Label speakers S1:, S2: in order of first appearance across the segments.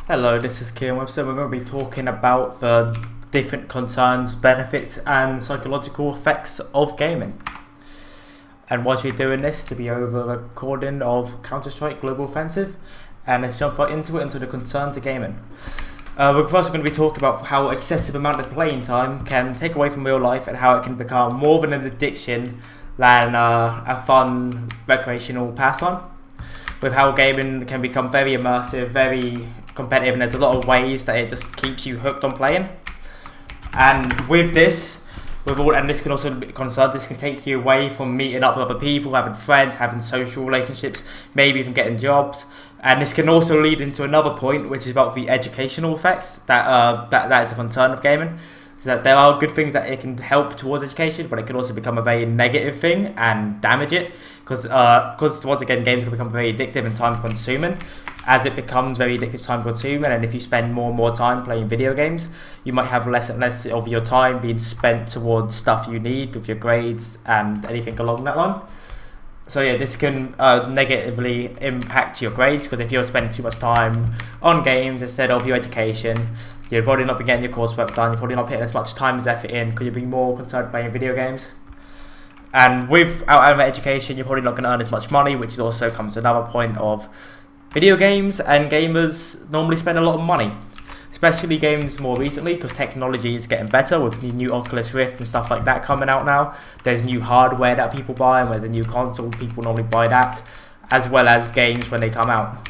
S1: Hello, this is Kieran Webster. We're going to be talking about the different concerns, benefits, and psychological effects of gaming. And whilst we're doing this, to be over a recording of Counter-Strike Global Offensive, and let's jump right into the concerns of gaming. We're first going to be talking about how excessive amount of playing time can take away from real life and how it can become more of an addiction than a fun recreational pastime. With how gaming can become very immersive, very competitive, and there's a lot of ways that it just keeps you hooked on playing. And with this, and this can also be concerned, this can take you away from meeting up with other people, having friends, having social relationships, maybe even getting jobs. And this can also lead into another point, which is about the educational effects that is a concern of gaming. Is that there are good things that it can help towards education, but it can also become a very negative thing and damage it, because once again, games can become very addictive and time consuming. As it becomes very addictive, time consuming, and if you spend more and more time playing video games, you might have less and less of your time being spent towards stuff you need with your grades and anything along that line. So yeah, this can negatively impact your grades, because if you're spending too much time on games instead of your education, you're probably not getting your coursework done, you're probably not putting as much time as effort in, because you'll be more concerned playing video games. And without education, you're probably not going to earn as much money, which also comes to another point of video games, and gamers normally spend a lot of money. Especially games more recently, because technology is getting better with the new Oculus Rift and stuff like that coming out now. There's new hardware that people buy, and there's a new console, people normally buy that, as well as games when they come out.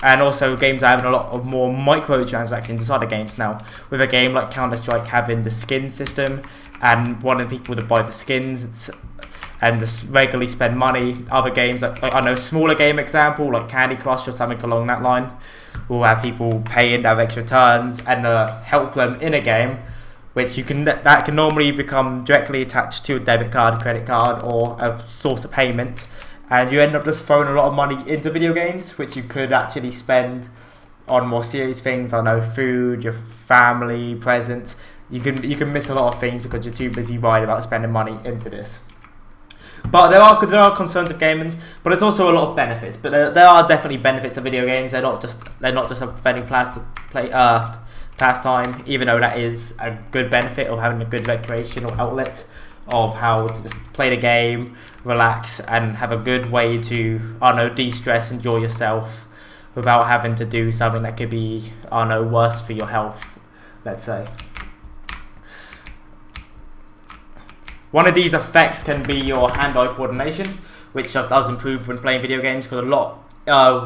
S1: And also games are having a lot of more microtransactions inside the games now. With a game like Counter-Strike having the skin system and wanting people to buy the skins and just regularly spend money. Other games, like I know, smaller game example like Candy Crush or something along that line, will have people pay in direct returns and help them in a game, which that can normally become directly attached to a debit card, credit card, or a source of payment, and you end up just throwing a lot of money into video games, which you could actually spend on more serious things. I know, food, your family, presents. You can miss a lot of things because you're too busy worried about spending money into this. But there are concerns of gaming, but there's also a lot of benefits. But there are definitely benefits of video games. They're not just a pathetic pastime, even though that is a good benefit of having a good recreational outlet of how to just play the game, relax, and have a good way to de-stress, enjoy yourself, without having to do something that could be worse for your health, let's say. One of these effects can be your hand-eye coordination, which does improve when playing video games, because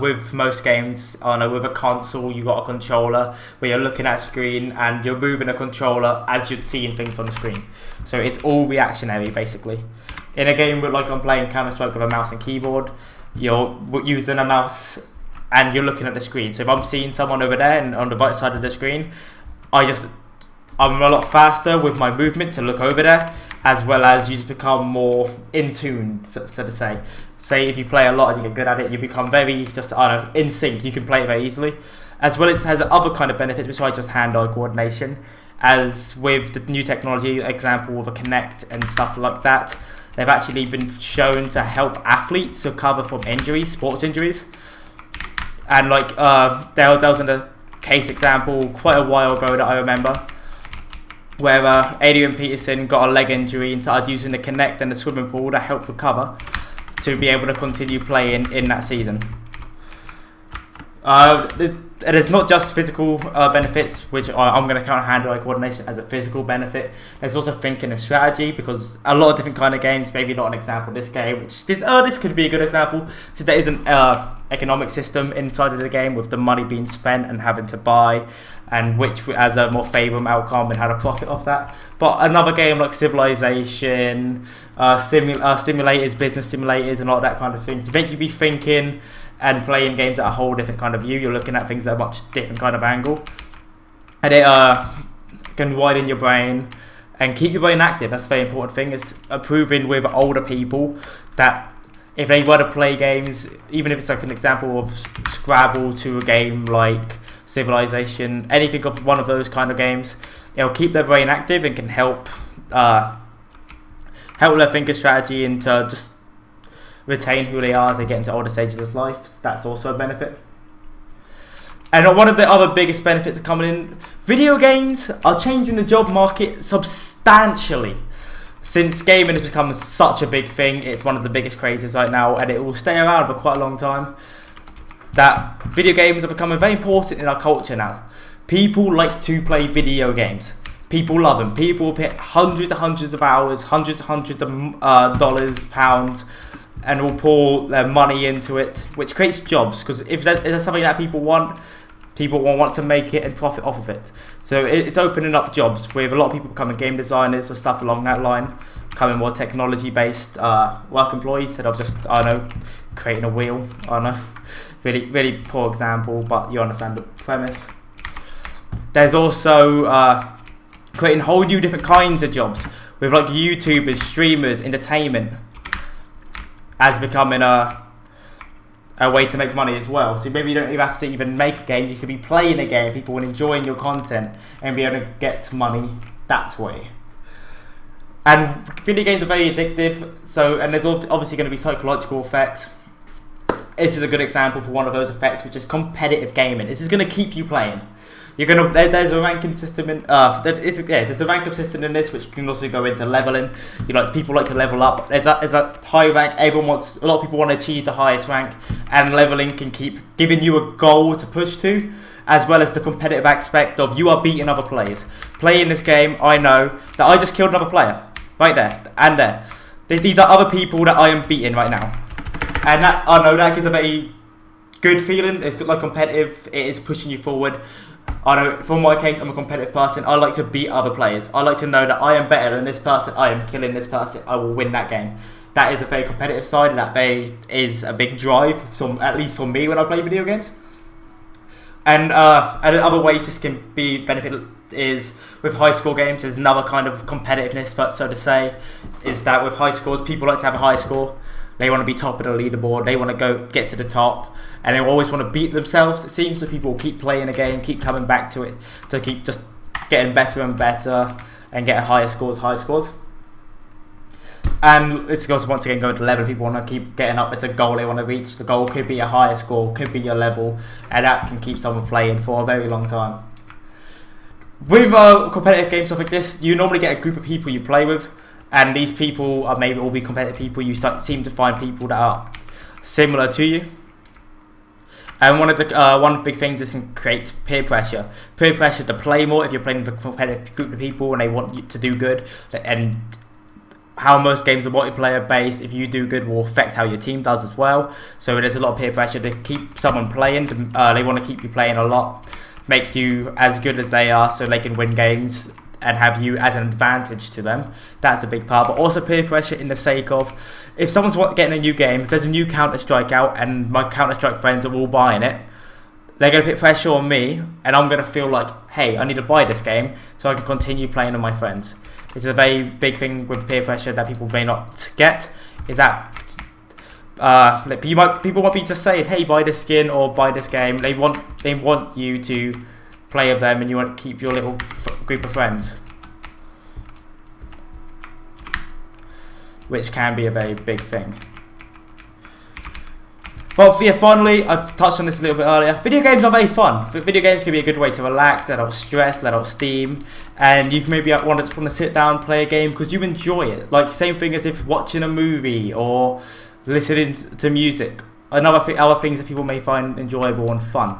S1: with most games, with a console, you got a controller where you're looking at a screen and you're moving a controller as you're seeing things on the screen. So it's all reactionary, basically. In a game like I'm playing Counter-Strike with a mouse and keyboard, you're using a mouse and you're looking at the screen. So if I'm seeing someone over there and on the right side of the screen, I'm a lot faster with my movement to look over there, as well as you just become more in tune, so to say. Say if you play a lot and you get good at it, you become very in sync. You can play it very easily, as well as it has other kind of benefits besides just hand-eye coordination. As with the new technology, example with a Kinect and stuff like that, they've actually been shown to help athletes recover from injuries, sports injuries. And there was a case example quite a while ago that I remember, where Adrian Peterson got a leg injury and started using the Kinect and the swimming pool to help recover to be able to continue playing in that season. It is not just physical benefits, which I'm going to count hand-eye coordination as a physical benefit. There's also thinking and strategy, because a lot of different kind of games, maybe not an example this game, this could be a good example, so there is an economic system inside of the game with the money being spent and having to buy, and which has a more favourable outcome and how to profit off that. But another game like Civilization, simulators, business simulators, and all that kind of thing, to make you be thinking and playing games at a whole different kind of view. You're looking at things at a much different kind of angle, and it can widen your brain and keep your brain active. That's a very important thing. It's proven with older people that if they were to play games, even if it's like an example of Scrabble to a game like Civilization, anything of one of those kind of games, it'll keep their brain active and can help their thinking strategy and to just retain who they are as they get into older stages of life. That's also a benefit. And one of the other biggest benefits coming in, video games are changing the job market substantially. Since gaming has become such a big thing, it's one of the biggest crazes right now, and it will stay around for quite a long time. That video games are becoming very important in our culture now. People like to play video games. People love them. People put hundreds and hundreds of hours, hundreds of dollars, pounds, and will pour their money into it, which creates jobs. Because if there's something that people want will want to make it and profit off of it. So it's opening up jobs with a lot of people becoming game designers or stuff along that line, becoming more technology-based work employees instead of just, I don't know, creating a wheel. I don't know, really poor example, but you understand the premise. There's also creating whole new different kinds of jobs with like YouTubers, streamers, entertainment as becoming a way to make money as well. So maybe you don't even have to even make a game, you could be playing a game, people will enjoying your content and be able to get money that way. And video games are very addictive, and there's obviously going to be psychological effects. This is a good example for one of those effects, which is competitive gaming. This is going to keep you playing. There's a ranking system in there's a ranking system in this, which can also go into leveling. People like to level up. There's a high rank. A lot of people want to achieve the highest rank, and leveling can keep giving you a goal to push to, as well as the competitive aspect of you are beating other players. Playing this game, I know that I just killed another player right there and there. These are other people that I am beating right now, and I know that gives a very good feeling. It's like competitive. It is pushing you forward. I know, for my case, I'm a competitive person. I like to beat other players. I like to know that I am better than this person. I am killing this person. I will win that game. That is a very competitive side. That is a big drive, at least for me when I play video games. And other ways this can be benefit is with high score games. There's another kind of competitiveness, so to say, is that with high scores, people like to have a high score. They want to be top of the leaderboard. They want to get to the top, and they always want to beat themselves. It seems that people will keep playing a game, keep coming back to it, to keep just getting better and better, and get higher scores. And it's also once again going to level. People want to keep getting up. It's a goal they want to reach. The goal could be a higher score, could be your level, and that can keep someone playing for a very long time. With competitive games stuff like this, you normally get a group of people you play with. And these people are maybe all be competitive people. You seem to find people that are similar to you. And one of the big things is can create peer pressure. Peer pressure to play more if you're playing with a competitive group of people and they want you to do good. And how most games are multiplayer based, if you do good will affect how your team does as well. So there's a lot of peer pressure to keep someone playing. They want to keep you playing a lot, make you as good as they are so they can win games and have you as an advantage to them. That's a big part. But also peer pressure in the sake of, if someone's getting a new game, if there's a new Counter-Strike out and my Counter-Strike friends are all buying it, they're going to put pressure on me, and I'm going to feel like, hey, I need to buy this game so I can continue playing with my friends. It's a very big thing with peer pressure that people may not get, is that people might be just saying, hey, buy this skin or buy this game. They want you to play with them, and you want to keep your little group of friends, which can be a very big thing. But yeah, finally, I've touched on this a little bit earlier. Video games are very fun. Video games can be a good way to relax, let out stress, let out steam, and you can maybe want to sit down, play a game because you enjoy it. Like same thing as if watching a movie or listening to music. Other things that people may find enjoyable and fun,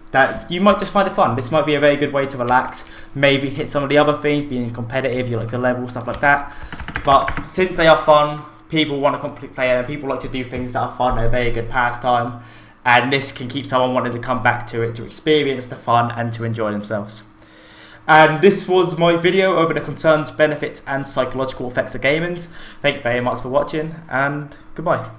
S1: that you might just find it fun. This might be a very good way to relax, maybe hit some of the other things, being competitive, you like to level, stuff like that. But since they are fun, people want to complete play them, people like to do things that are fun, they're a very good pastime, and this can keep someone wanting to come back to it, to experience the fun and to enjoy themselves. And this was my video over the concerns, benefits and psychological effects of gaming. Thank you very much for watching, and goodbye.